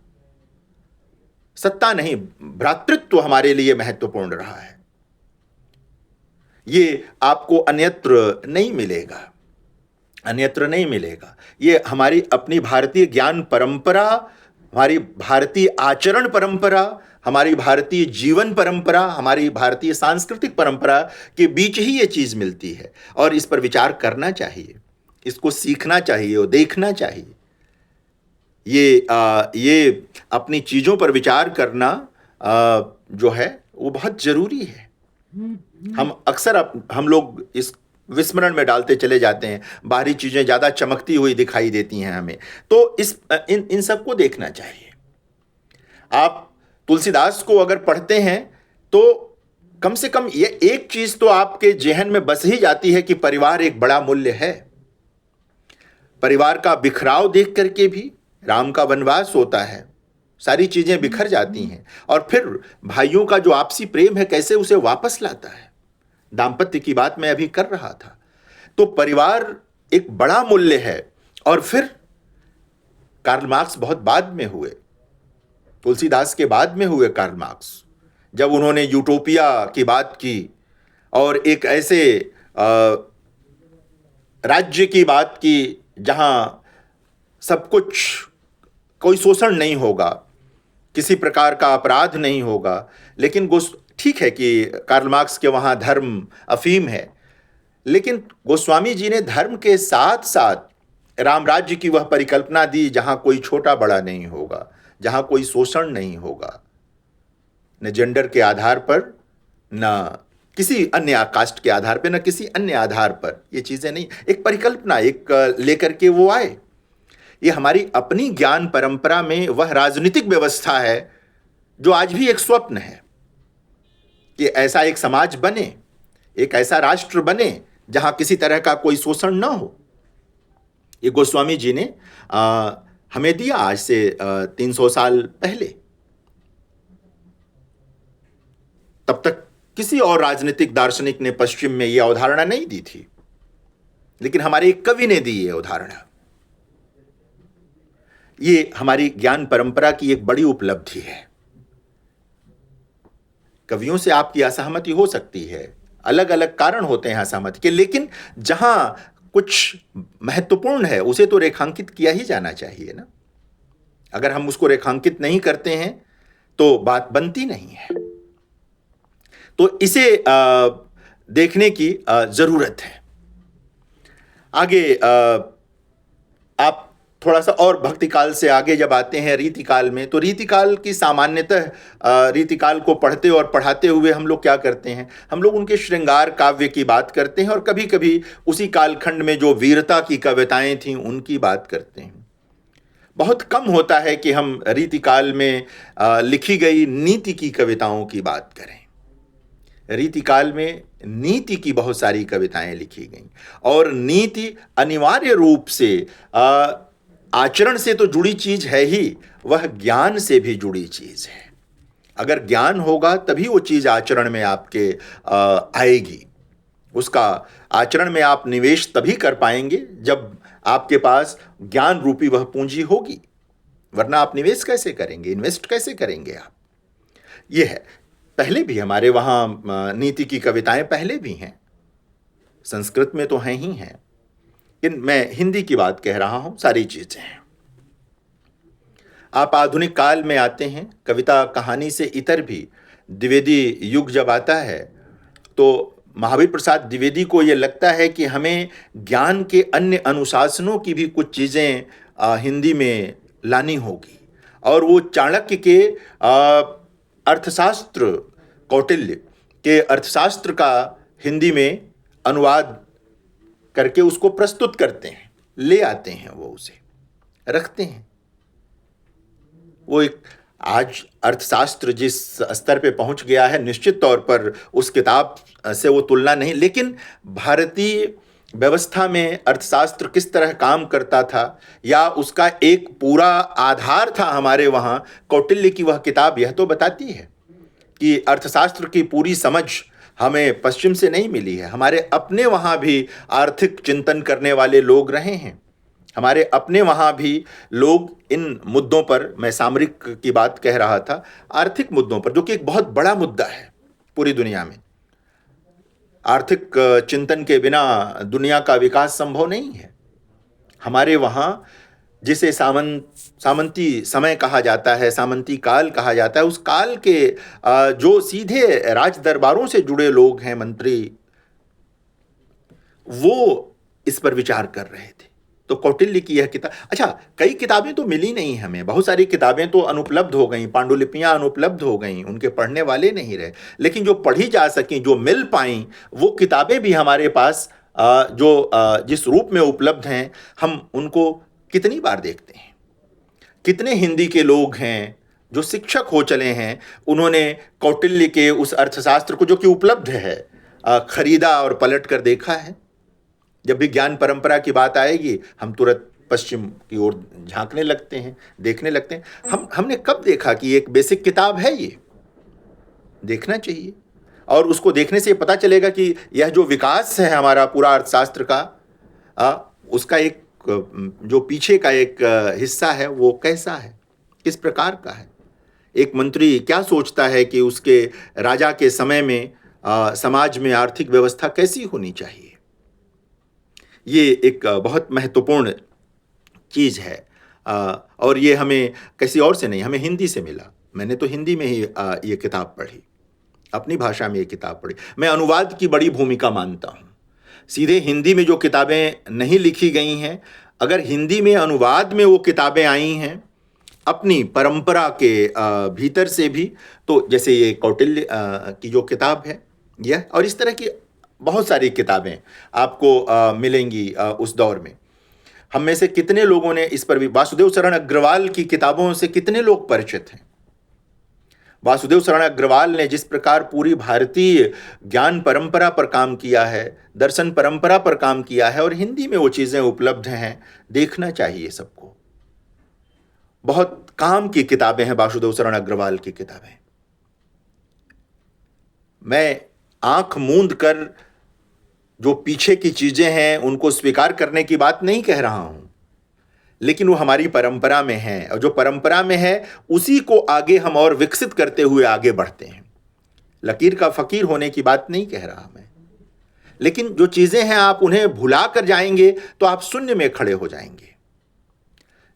सत्ता नहीं, भ्रातृत्व हमारे लिए महत्वपूर्ण रहा है। ये आपको अन्यत्र नहीं मिलेगा, अन्यत्र नहीं मिलेगा। ये हमारी अपनी भारतीय ज्ञान परंपरा, हमारी भारतीय आचरण परंपरा, हमारी भारतीय जीवन परंपरा, हमारी भारतीय सांस्कृतिक परंपरा के बीच ही ये चीज़ मिलती है। और इस पर विचार करना चाहिए, इसको सीखना चाहिए और देखना चाहिए। ये अपनी चीज़ों पर विचार करना जो है वो बहुत ज़रूरी है। हम लोग इस विस्मरण में डालते चले जाते हैं, बाहरी चीज़ें ज़्यादा चमकती हुई दिखाई देती हैं हमें, तो इन सबको देखना चाहिए। आप तुलसीदास को अगर पढ़ते हैं तो कम से कम ये एक चीज तो आपके जहन में बस ही जाती है कि परिवार एक बड़ा मूल्य है। परिवार का बिखराव देख करके भी राम का वनवास होता है, सारी चीजें बिखर जाती हैं, और फिर भाइयों का जो आपसी प्रेम है कैसे उसे वापस लाता है। दाम्पत्य की बात मैं अभी कर रहा था। तो परिवार एक बड़ा मूल्य है। और फिर कार्ल मार्क्स बहुत बाद में हुए, तुलसीदास के बाद में हुए कार्ल मार्क्स, जब उन्होंने यूटोपिया की बात की और एक ऐसे राज्य की बात की जहां सब कुछ, कोई शोषण नहीं होगा, किसी प्रकार का अपराध नहीं होगा। लेकिन ठीक है कि कार्ल मार्क्स के वहाँ धर्म अफीम है, लेकिन गोस्वामी जी ने धर्म के साथ साथ राम राज्य की वह परिकल्पना दी जहाँ कोई छोटा बड़ा नहीं होगा, जहाँ कोई शोषण नहीं होगा, न जेंडर के आधार पर, न किसी अन्य कास्ट के आधार पर, न किसी अन्य आधार पर। ये चीज़ें नहीं, एक परिकल्पना एक लेकर के वो आए। ये हमारी अपनी ज्ञान परंपरा में वह राजनीतिक व्यवस्था है जो आज भी एक स्वप्न है कि ऐसा एक समाज बने, एक ऐसा राष्ट्र बने जहां किसी तरह का कोई शोषण ना हो। ये गोस्वामी जी ने हमें दिया आज से 300 साल पहले। तब तक किसी और राजनीतिक दार्शनिक ने पश्चिम में यह अवधारणा नहीं दी थी, लेकिन हमारे एक कवि ने दी ये अवधारणा। ये हमारी ज्ञान परंपरा की एक बड़ी उपलब्धि है। कवियों से आपकी असहमति हो सकती है, अलग अलग कारण होते हैं असहमति के, लेकिन जहां कुछ महत्वपूर्ण है उसे तो रेखांकित किया ही जाना चाहिए ना। अगर हम उसको रेखांकित नहीं करते हैं तो बात बनती नहीं है। तो इसे देखने की जरूरत है। आगे आप थोड़ा सा और भक्ति काल से आगे जब आते हैं रीतिकाल में, तो रीतिकाल की सामान्यतः रीतिकाल को पढ़ते और पढ़ाते हुए हम लोग क्या करते हैं, हम लोग उनके श्रृंगार काव्य की बात करते हैं और कभी कभी उसी कालखंड में जो वीरता की कविताएं थीं उनकी बात करते हैं। बहुत कम होता है कि हम रीतिकाल में लिखी गई नीति की कविताओं की बात करें। रीतिकाल में नीति की बहुत सारी कविताएं लिखी गईं, और नीति अनिवार्य रूप से आचरण से तो जुड़ी चीज है ही, वह ज्ञान से भी जुड़ी चीज है। अगर ज्ञान होगा तभी वो चीज आचरण में आपके आएगी। उसका आचरण में आप निवेश तभी कर पाएंगे जब आपके पास ज्ञान रूपी वह पूंजी होगी, वरना आप निवेश कैसे करेंगे, इन्वेस्ट कैसे करेंगे आप। ये है। पहले भी हमारे वहाँ नीति की कविताएं पहले भी हैं, संस्कृत में तो हैं ही हैं, लेकिन मैं हिंदी की बात कह रहा हूँ, सारी चीजें हैं। आप आधुनिक काल में आते हैं, कविता कहानी से इतर भी द्विवेदी युग जब आता है तो महावीर प्रसाद द्विवेदी को ये लगता है कि हमें ज्ञान के अन्य अनुशासनों की भी कुछ चीज़ें हिंदी में लानी होगी, और वो चाणक्य के अर्थशास्त्र, कौटिल्य के अर्थशास्त्र का हिंदी में अनुवाद करके उसको प्रस्तुत करते हैं, ले आते हैं, वो उसे रखते हैं। वो एक आज अर्थशास्त्र जिस स्तर पे पहुंच गया है, निश्चित तौर पर उस किताब से वो तुलना नहीं, लेकिन भारतीय व्यवस्था में अर्थशास्त्र किस तरह काम करता था या उसका एक पूरा आधार था हमारे वहाँ, कौटिल्य की वह किताब यह तो बताती है कि अर्थशास्त्र की पूरी समझ हमें पश्चिम से नहीं मिली है। हमारे अपने वहाँ भी आर्थिक चिंतन करने वाले लोग रहे हैं, हमारे अपने वहाँ भी लोग इन मुद्दों पर, मैं सामरिक की बात कह रहा था, आर्थिक मुद्दों पर, जो कि एक बहुत बड़ा मुद्दा है पूरी दुनिया में। आर्थिक चिंतन के बिना दुनिया का विकास संभव नहीं है। हमारे वहाँ जिसे सामंती समय कहा जाता है, सामंती काल कहा जाता है, उस काल के जो सीधे राज दरबारों से जुड़े लोग हैं, मंत्री, वो इस पर विचार कर रहे थे। तो कौटिल्य की यह किताब, अच्छा कई किताबें तो मिली नहीं हमें, बहुत सारी किताबें तो अनुपलब्ध हो गईं, पांडुलिपियां अनुपलब्ध हो गईं, उनके पढ़ने वाले नहीं रहे, लेकिन जो पढ़ी जा सकें, जो मिल पाईं, वो किताबें भी हमारे पास जो जिस रूप में उपलब्ध हैं, हम उनको कितनी बार देखते हैं। कितने हिंदी के लोग हैं जो शिक्षक हो चले हैं, उन्होंने कौटिल्य के उस अर्थशास्त्र को जो कि उपलब्ध है खरीदा और पलट कर देखा है। जब भी ज्ञान परंपरा की बात आएगी हम तुरंत पश्चिम की ओर झांकने लगते हैं, देखने लगते हैं। हमने कब देखा कि एक बेसिक किताब है ये? देखना चाहिए, और उसको देखने से पता चलेगा कि यह जो विकास है हमारा पूरा अर्थशास्त्र का, उसका एक जो पीछे का एक हिस्सा है वो कैसा है, किस प्रकार का है। एक मंत्री क्या सोचता है कि उसके राजा के समय में समाज में आर्थिक व्यवस्था कैसी होनी चाहिए। ये एक बहुत महत्वपूर्ण चीज़ है, और ये हमें किसी और से नहीं, हमें हिंदी से मिला। मैंने तो हिंदी में ही ये किताब पढ़ी, अपनी भाषा में ये किताब पढ़ी। मैं अनुवाद की बड़ी भूमिका मानता हूँ। सीधे हिंदी में जो किताबें नहीं लिखी गई हैं, अगर हिंदी में अनुवाद में वो किताबें आई हैं अपनी परंपरा के भीतर से भी, तो जैसे ये कौटिल्य की जो किताब है यह, और इस तरह की बहुत सारी किताबें आपको मिलेंगी उस दौर में। हम में से कितने लोगों ने इस पर भी, वासुदेव शरण अग्रवाल की किताबों से कितने लोग परिचित हैं। वासुदेव शरण अग्रवाल ने जिस प्रकार पूरी भारतीय ज्ञान परंपरा पर काम किया है, दर्शन परंपरा पर काम किया है, और हिंदी में वो चीज़ें उपलब्ध हैं, देखना चाहिए सबको। बहुत काम की किताबें हैं वासुदेव शरण अग्रवाल की किताबें। मैं आंख मूंद कर जो पीछे की चीज़ें हैं उनको स्वीकार करने की बात नहीं कह रहा हूं, लेकिन वो हमारी परंपरा में है, और जो परंपरा में है उसी को आगे हम और विकसित करते हुए आगे बढ़ते हैं। लकीर का फकीर होने की बात नहीं कह रहा मैं, लेकिन जो चीज़ें हैं आप उन्हें भुला कर जाएंगे तो आप शून्य में खड़े हो जाएंगे।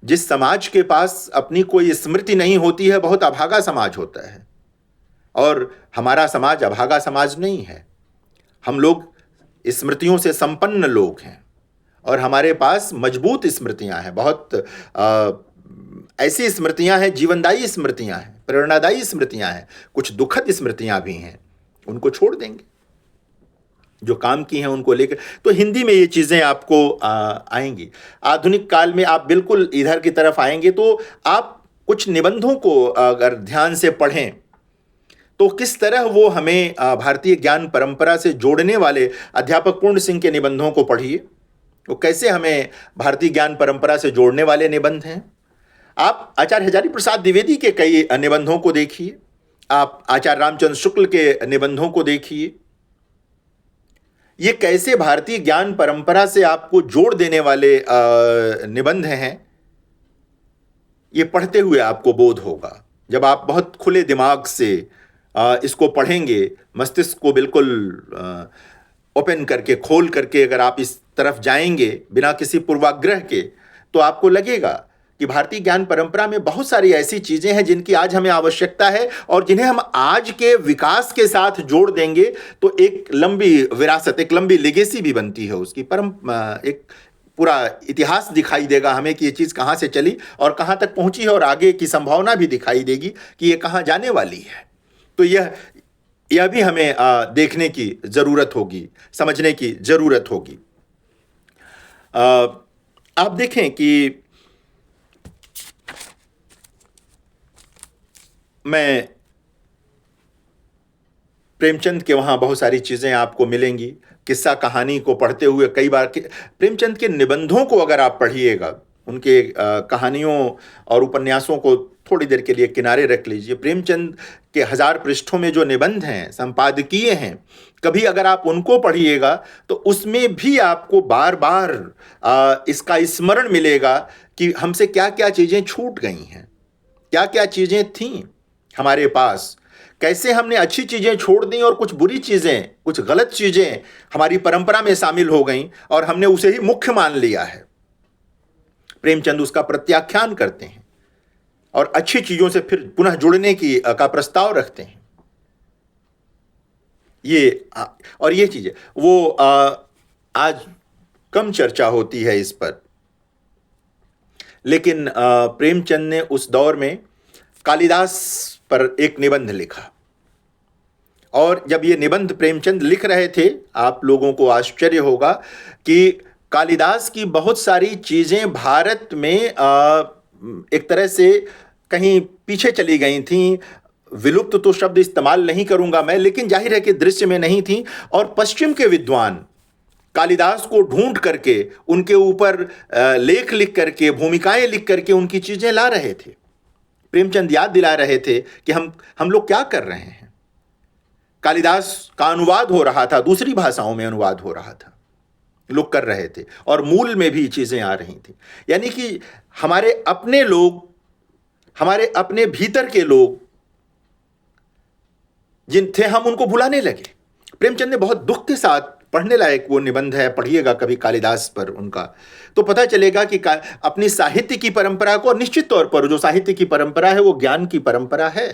जिस समाज के पास अपनी कोई स्मृति नहीं होती है, बहुत अभागा समाज होता है, और हमारा समाज अभागा समाज नहीं है। हम लोग स्मृतियों से संपन्न लोग हैं, और हमारे पास मजबूत स्मृतियां हैं, बहुत ऐसी स्मृतियां हैं, जीवनदायी स्मृतियां हैं, प्रेरणादायी स्मृतियां हैं। कुछ दुखद स्मृतियां भी हैं, उनको छोड़ देंगे, जो काम की हैं उनको लेकर। तो हिंदी में ये चीज़ें आपको आएंगी। आधुनिक काल में आप बिल्कुल इधर की तरफ आएंगे तो आप कुछ निबंधों को अगर ध्यान से पढ़ें तो किस तरह वो हमें भारतीय ज्ञान परंपरा से जोड़ने वाले अध्यापक पूर्ण सिंह के निबंधों को पढ़िए, वो कैसे हमें भारतीय ज्ञान परंपरा से जोड़ने वाले निबंध हैं। आप आचार्य हजारी प्रसाद द्विवेदी के कई निबंधों को देखिए, आप आचार्य रामचंद्र शुक्ल के निबंधों को देखिए। ये कैसे भारतीय ज्ञान परंपरा से आपको जोड़ देने वाले निबंध हैं, ये पढ़ते हुए आपको बोध होगा। जब आप बहुत खुले दिमाग से इसको पढ़ेंगे, मस्तिष्क को बिल्कुल ओपन करके, खोल करके अगर आप इस तरफ जाएंगे बिना किसी पूर्वाग्रह के, तो आपको लगेगा कि भारतीय ज्ञान परंपरा में बहुत सारी ऐसी चीज़ें हैं जिनकी आज हमें आवश्यकता है, और जिन्हें हम आज के विकास के साथ जोड़ देंगे तो एक लंबी विरासत, एक लंबी लेगेसी भी बनती है उसकी। एक पूरा इतिहास दिखाई देगा हमें कि ये चीज़ कहाँ से चली और कहाँ तक पहुँची है, और आगे की संभावना भी दिखाई देगी कि ये कहाँ जाने वाली है। तो यह भी हमें देखने की ज़रूरत होगी, समझने की ज़रूरत होगी। आप देखें कि मैं प्रेमचंद के वहाँ बहुत सारी चीज़ें आपको मिलेंगी। किस्सा कहानी को पढ़ते हुए कई बार प्रेमचंद के निबंधों को अगर आप पढ़िएगा, उनके कहानियों और उपन्यासों को थोड़ी देर के लिए किनारे रख लीजिए। प्रेमचंद के 1000 पृष्ठों में जो निबंध हैं, संपादकीय हैं, कभी अगर आप उनको पढ़िएगा तो उसमें भी आपको बार बार इसका स्मरण मिलेगा कि हमसे क्या क्या चीज़ें छूट गई हैं, क्या क्या चीज़ें थीं हमारे पास, कैसे हमने अच्छी चीज़ें छोड़ दी और कुछ बुरी चीज़ें, कुछ गलत चीज़ें हमारी परंपरा में शामिल हो गईं और हमने उसे ही मुख्य मान लिया है। प्रेमचंद उसका प्रत्याख्यान करते हैं और अच्छी चीज़ों से फिर पुनः जुड़ने का प्रस्ताव रखते हैं। ये चीज़ें वो आज कम चर्चा होती है इस पर, लेकिन प्रेमचंद ने उस दौर में कालिदास पर एक निबंध लिखा, और जब ये निबंध प्रेमचंद लिख रहे थे, आप लोगों को आश्चर्य होगा कि कालिदास की बहुत सारी चीज़ें भारत में एक तरह से कहीं पीछे चली गई थीं, विलुप्त तो शब्द इस्तेमाल नहीं करूंगा मैं, लेकिन जाहिर है कि दृश्य में नहीं थी। और पश्चिम के विद्वान कालिदास को ढूंढ करके, उनके ऊपर लेख लिख करके, भूमिकाएं लिख करके उनकी चीजें ला रहे थे। प्रेमचंद याद दिला रहे थे कि हम लोग क्या कर रहे हैं। कालिदास का अनुवाद हो रहा था, दूसरी भाषाओं में अनुवाद हो रहा था, लोग कर रहे थे, और मूल में भी चीजें आ रही थी। यानी कि हमारे अपने लोग, हमारे अपने भीतर के लोग जिन थे, हम उनको भुलाने लगे। प्रेमचंद ने बहुत दुख के साथ, पढ़ने लायक वो निबंध है, पढ़िएगा कभी कालिदास पर उनका, तो पता चलेगा कि अपनी साहित्य की परंपरा को, निश्चित तौर पर जो साहित्य की परंपरा है वो ज्ञान की परंपरा है।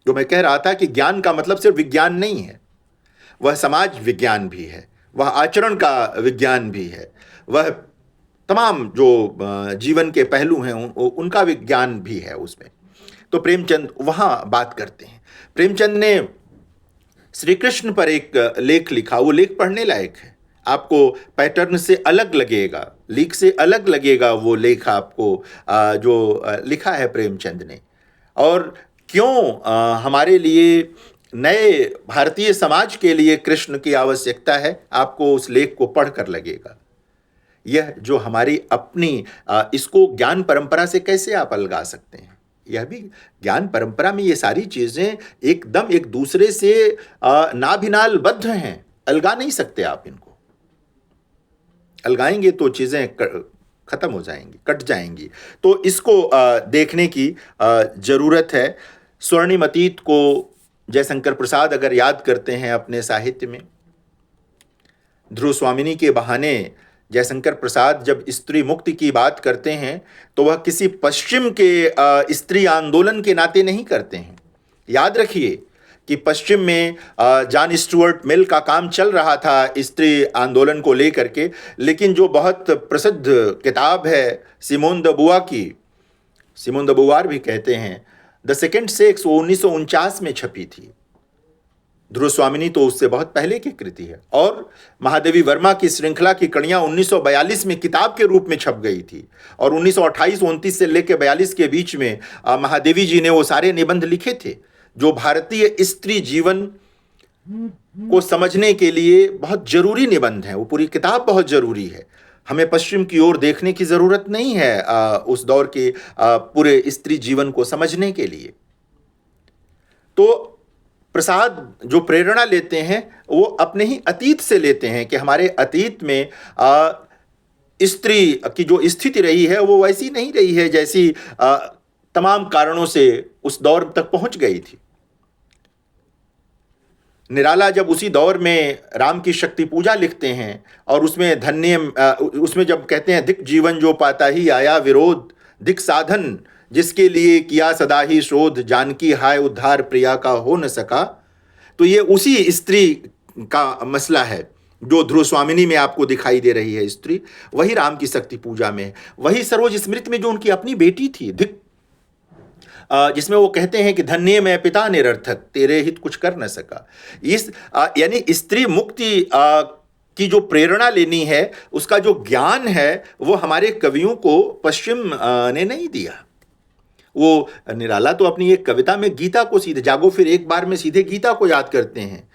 जो मैं कह रहा था कि ज्ञान का मतलब सिर्फ विज्ञान नहीं है, वह समाज विज्ञान भी है, वह आचरण का विज्ञान भी है, वह तमाम जो जीवन के पहलू हैं उनका विज्ञान भी है उसमें। तो प्रेमचंद वहाँ बात करते हैं। प्रेमचंद ने श्री कृष्ण पर एक लेख लिखा, वो लेख पढ़ने लायक है। आपको पैटर्न से अलग लगेगा, लीक से अलग लगेगा वो लेख आपको, जो लिखा है प्रेमचंद ने। और क्यों हमारे लिए, नए भारतीय समाज के लिए कृष्ण की आवश्यकता है, आपको उस लेख को पढ़कर लगेगा। यह जो हमारी अपनी, इसको ज्ञान परंपरा से कैसे आप अलगा सकते हैं। यह भी ज्ञान परंपरा में ये सारी चीजें एकदम एक दूसरे से नाभिनाल बद्ध हैं, अलगा नहीं सकते आप इनको। अलगाएंगे तो चीजें खत्म हो जाएंगी, कट जाएंगी। तो इसको देखने की जरूरत है। स्वर्णिम अतीत को जयशंकर प्रसाद अगर याद करते हैं अपने साहित्य में, ध्रुव स्वामिनी के बहाने जयशंकर प्रसाद जब स्त्री मुक्ति की बात करते हैं तो वह किसी पश्चिम के स्त्री आंदोलन के नाते नहीं करते हैं। याद रखिए कि पश्चिम में जॉन स्टुअर्ट मिल का काम चल रहा था स्त्री आंदोलन को लेकर के, लेकिन जो बहुत प्रसिद्ध किताब है सिमोन द बुआ की, सिमोन द बुवार भी कहते हैं, द सेकेंड सेक्स, वो 1949 में छपी थी। ध्रुव स्वामिनी तो उससे बहुत पहले की कृति है। और महादेवी वर्मा की श्रृंखला की कड़ियां 1942 में किताब के रूप में छप गई थी, और 1928-29 से लेकर 42 के बीच में महादेवी जी ने वो सारे निबंध लिखे थे जो भारतीय स्त्री जीवन को समझने के लिए बहुत जरूरी निबंध हैं। वो पूरी किताब बहुत जरूरी है। हमें पश्चिम की ओर देखने की जरूरत नहीं है उस दौर के पूरे स्त्री जीवन को समझने के लिए। तो प्रसाद जो प्रेरणा लेते हैं वो अपने ही अतीत से लेते हैं कि हमारे अतीत में स्त्री की जो स्थिति रही है वो वैसी नहीं रही है जैसी तमाम कारणों से उस दौर तक पहुंच गई थी। निराला जब उसी दौर में राम की शक्ति पूजा लिखते हैं और उसमें धन्य, उसमें जब कहते हैं दिक जीवन जो पाता ही आया विरोध, दिक साधन जिसके लिए किया सदा ही शोध, जानकी हाय उद्धार प्रिया का हो न सका, तो ये उसी स्त्री का मसला है जो ध्रुव स्वामिनी में आपको दिखाई दे रही है। स्त्री वही राम की शक्ति पूजा में, वही सरोज स्मृति में जो उनकी अपनी बेटी थी दिक, जिसमें वो कहते हैं कि धन्य मैं पिता निरर्थक, तेरे हित कुछ कर न सका। इस यानी स्त्री मुक्ति की जो प्रेरणा लेनी है, उसका जो ज्ञान है वो हमारे कवियों को पश्चिम ने नहीं दिया। वो निराला तो अपनी एक कविता में गीता को सीधे, जागो फिर एक बार में सीधे गीता को याद करते हैं।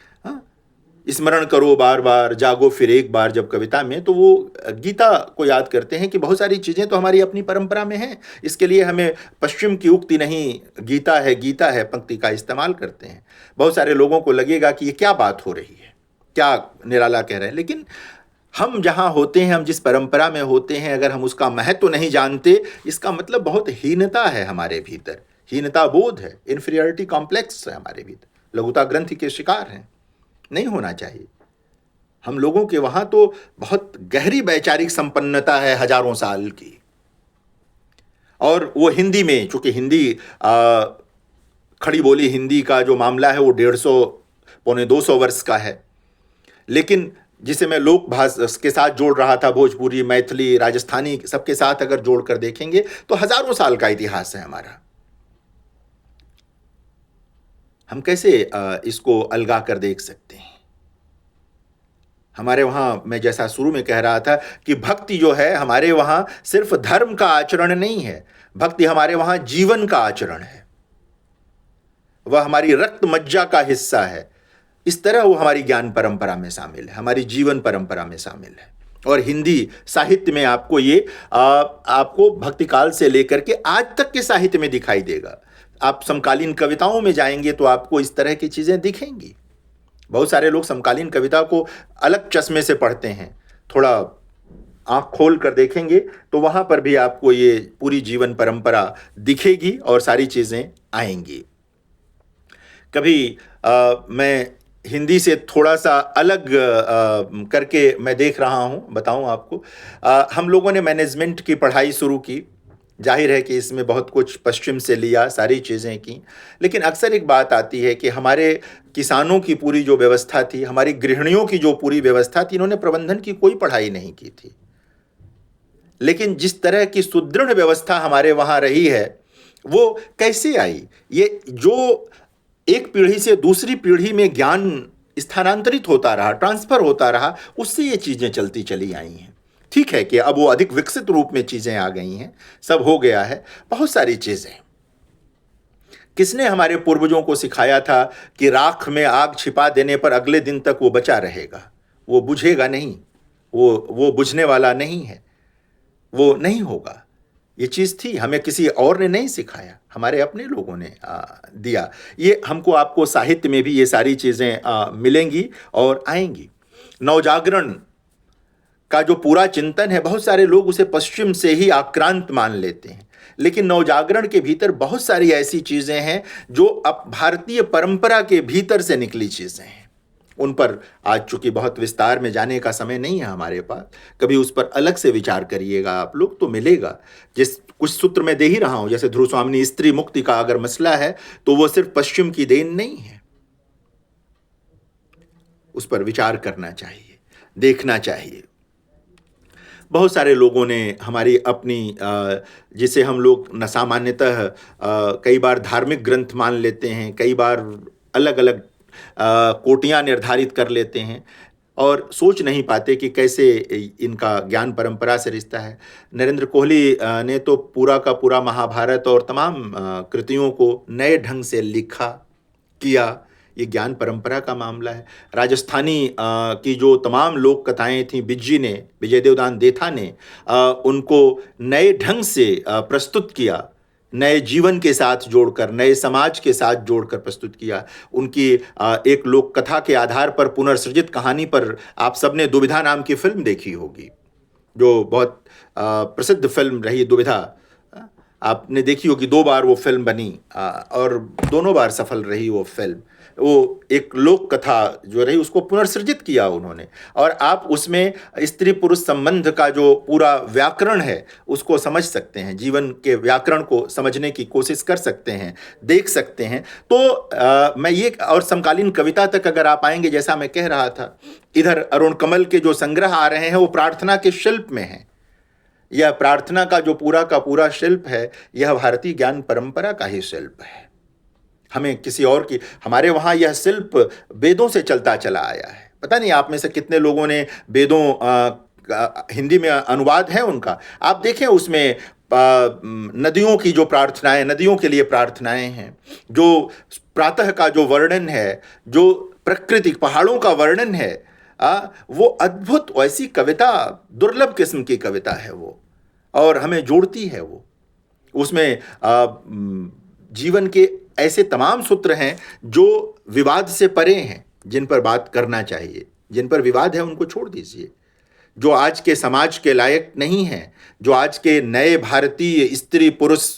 स्मरण करो बार बार, जागो फिर एक बार, जब कविता में तो वो गीता को याद करते हैं कि बहुत सारी चीज़ें तो हमारी अपनी परंपरा में हैं, इसके लिए हमें पश्चिम की उक्ति नहीं, गीता है पंक्ति का इस्तेमाल करते हैं। बहुत सारे लोगों को लगेगा कि ये क्या बात हो रही है, क्या निराला कह रहे हैं, लेकिन हम जहाँ होते हैं, हम जिस परंपरा में होते हैं, अगर हम उसका महत्व नहीं जानते, इसका मतलब बहुत हीनता है हमारे भीतर, हीनता बोध है, इन्फीरियरिटी कॉम्प्लेक्स है हमारे भीतर, लघुता ग्रंथि के शिकार हैं। नहीं होना चाहिए। हम लोगों के वहाँ तो बहुत गहरी वैचारिक संपन्नता है हजारों साल की, और वो हिंदी में, चूँकि हिंदी खड़ी बोली हिंदी का जो मामला है वो 150 पौने 200 वर्ष का है, लेकिन जिसे मैं लोक भाषा के साथ जोड़ रहा था, भोजपुरी, मैथिली, राजस्थानी, सबके साथ अगर जोड़ कर देखेंगे तो हजारों साल का इतिहास है हमारा। हम कैसे इसको अलगा कर देख सकते हैं। हमारे वहाँ, मैं जैसा शुरू में कह रहा था कि भक्ति जो है हमारे वहाँ सिर्फ धर्म का आचरण नहीं है, भक्ति हमारे वहाँ जीवन का आचरण है, वह हमारी रक्त मज्जा का हिस्सा है। इस तरह वो हमारी ज्ञान परंपरा में शामिल है, हमारी जीवन परंपरा में शामिल है। और हिंदी साहित्य में आपको ये आपको भक्ति काल से लेकर के आज तक के साहित्य में दिखाई देगा। आप समकालीन कविताओं में जाएंगे तो आपको इस तरह की चीज़ें दिखेंगी। बहुत सारे लोग समकालीन कविता को अलग चश्मे से पढ़ते हैं, थोड़ा आँख खोल कर देखेंगे तो वहाँ पर भी आपको ये पूरी जीवन परंपरा दिखेगी और सारी चीज़ें आएंगी। कभी मैं हिंदी से थोड़ा सा अलग करके मैं देख रहा हूँ, बताऊँ आपको। हम लोगों ने मैनेजमेंट की पढ़ाई शुरू की, जाहिर है कि इसमें बहुत कुछ पश्चिम से लिया, सारी चीज़ें की, लेकिन अक्सर एक बात आती है कि हमारे किसानों की पूरी जो व्यवस्था थी, हमारी गृहिणियों की जो पूरी व्यवस्था थी, इन्होंने प्रबंधन की कोई पढ़ाई नहीं की थी। लेकिन जिस तरह की सुदृढ़ व्यवस्था हमारे वहाँ रही है वो कैसे आई? ये जो एक पीढ़ी से दूसरी पीढ़ी में ज्ञान स्थानांतरित होता रहा, ट्रांसफर होता रहा, उससे ये चीज़ें चलती चली आई हैं। ठीक है कि अब वो अधिक विकसित रूप में चीज़ें आ गई हैं, सब हो गया है, बहुत सारी चीज़ें। किसने हमारे पूर्वजों को सिखाया था कि राख में आग छिपा देने पर अगले दिन तक वो बचा रहेगा, वो बुझेगा नहीं, वो बुझने वाला नहीं है, वो नहीं होगा। ये चीज़ थी, हमें किसी और ने नहीं सिखाया, हमारे अपने लोगों ने दिया। ये हमको आपको साहित्य में भी ये सारी चीज़ें मिलेंगी और आएंगी। नवजागरण का जो पूरा चिंतन है, बहुत सारे लोग उसे पश्चिम से ही आक्रांत मान लेते हैं, लेकिन नवजागरण के भीतर बहुत सारी ऐसी चीज़ें हैं जो अब भारतीय परंपरा के भीतर से निकली चीज़ें हैं। उन पर आज चूंकि बहुत विस्तार में जाने का समय नहीं है हमारे पास, कभी उस पर अलग से विचार करिएगा आप लोग तो मिलेगा। जिस कुछ सूत्र मैं दे ही रहा हूं, जैसे ध्रुव स्वामी स्त्री मुक्ति का अगर मसला है तो वो सिर्फ पश्चिम की देन नहीं है, उस पर विचार करना चाहिए, देखना चाहिए। बहुत सारे लोगों ने हमारी अपनी जिसे हम लोग न सामान्यतः कई बार धार्मिक ग्रंथ मान लेते हैं, कई बार अलग अलग कोटियाँ निर्धारित कर लेते हैं और सोच नहीं पाते कि कैसे इनका ज्ञान परंपरा से रिश्ता है। नरेंद्र कोहली ने तो पूरा का पूरा महाभारत और तमाम कृतियों को नए ढंग से लिखा किया, ये ज्ञान परंपरा का मामला है। राजस्थानी की जो तमाम लोक कथाएँ थीं, बिज्जी ने, विजय देवदान देथा ने उनको नए ढंग से प्रस्तुत किया, नए जीवन के साथ जोड़कर, नए समाज के साथ जोड़कर प्रस्तुत किया। उनकी एक लोक कथा के आधार पर पुनर्सृजित कहानी पर आप सबने दुविधा नाम की फिल्म देखी होगी, जो बहुत प्रसिद्ध फिल्म रही दुविधा। आपने देखी होगी, 2 बार वो फिल्म बनी और दोनों बार सफल रही वो फिल्म। वो एक लोक कथा जो रही उसको पुनर्सृजित किया उन्होंने, और आप उसमें स्त्री पुरुष संबंध का जो पूरा व्याकरण है उसको समझ सकते हैं, जीवन के व्याकरण को समझने की कोशिश कर सकते हैं, देख सकते हैं। तो मैं ये, और समकालीन कविता तक अगर आप आएंगे, जैसा मैं कह रहा था, इधर अरुण कमल के जो संग्रह आ रहे हैं वो प्रार्थना के शिल्प में हैं। यह प्रार्थना का जो पूरा का पूरा शिल्प है, यह भारतीय ज्ञान परंपरा का ही शिल्प है। हमें किसी और की, हमारे वहाँ यह शिल्प वेदों से चलता चला आया है। पता नहीं आप में से कितने लोगों ने वेदों हिंदी में अनुवाद है उनका, आप देखें उसमें नदियों की जो प्रार्थनाएं, नदियों के लिए प्रार्थनाएं हैं, जो प्रातः का जो वर्णन है, जो प्रकृति पहाड़ों का वर्णन है, वो अद्भुत, ऐसी कविता, दुर्लभ किस्म की कविता है वो, और हमें जोड़ती है वो। उसमें जीवन के ऐसे तमाम सूत्र हैं जो विवाद से परे हैं, जिन पर बात करना चाहिए। जिन पर विवाद है उनको छोड़ दीजिए, जो आज के समाज के लायक नहीं हैं, जो आज के नए भारतीय स्त्री पुरुष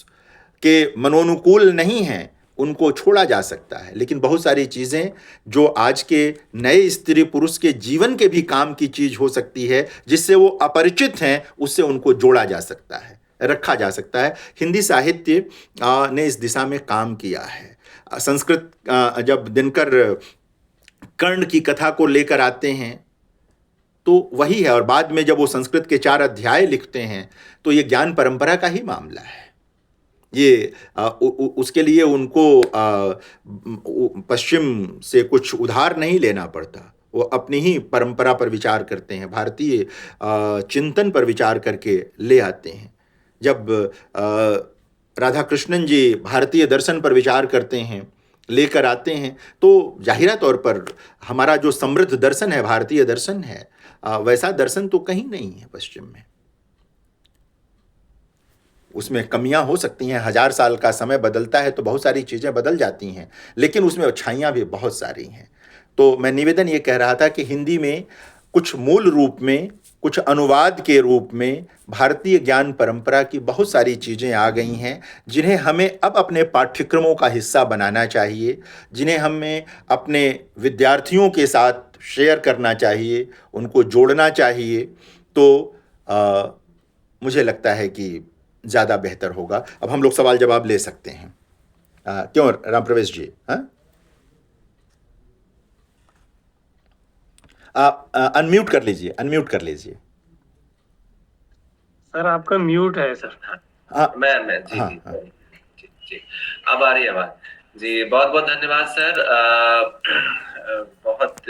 के मनोनुकूल नहीं हैं, उनको छोड़ा जा सकता है। लेकिन बहुत सारी चीज़ें जो आज के नए स्त्री पुरुष के जीवन के भी काम की चीज़ हो सकती है, जिससे वो अपरिचित हैं, उससे उनको जोड़ा जा सकता है, रखा जा सकता है। हिंदी साहित्य ने इस दिशा में काम किया है। संस्कृत जब दिनकर कर्ण की कथा को लेकर आते हैं तो वही है, और बाद में जब वो संस्कृत के 4 अध्याय लिखते हैं तो ये ज्ञान परंपरा का ही मामला है। ये उसके लिए उनको पश्चिम से कुछ उधार नहीं लेना पड़ता, वो अपनी ही परंपरा पर विचार करते हैं, भारतीय चिंतन पर विचार करके ले आते हैं। जब राधा कृष्णन जी भारतीय दर्शन पर विचार करते हैं, लेकर आते हैं, तो जाहिरा तौर पर हमारा जो समृद्ध दर्शन है, भारतीय दर्शन है, वैसा दर्शन तो कहीं नहीं है पश्चिम में। उसमें कमियां हो सकती हैं, 1000 साल का समय बदलता है तो बहुत सारी चीज़ें बदल जाती हैं, लेकिन उसमें अच्छाइयाँ भी बहुत सारी हैं। तो मैं निवेदन ये कह रहा था कि हिंदी में कुछ मूल रूप में, कुछ अनुवाद के रूप में भारतीय ज्ञान परंपरा की बहुत सारी चीज़ें आ गई हैं, जिन्हें हमें अब अपने पाठ्यक्रमों का हिस्सा बनाना चाहिए, जिन्हें हमें अपने विद्यार्थियों के साथ शेयर करना चाहिए, उनको जोड़ना चाहिए। तो मुझे लगता है कि ज़्यादा बेहतर होगा। अब हम लोग सवाल जवाब ले सकते हैं। क्यों राम प्रवेश जी? हाँ, आप अनम्यूट कर लीजिए, अनम्यूट कर लीजिए। सर आपका म्यूट है सर। हाँ, मैं जी हाँ, जी हाँ। जी जी, अब आ रही है आवाज। जी बहुत बहुत धन्यवाद सर। बहुत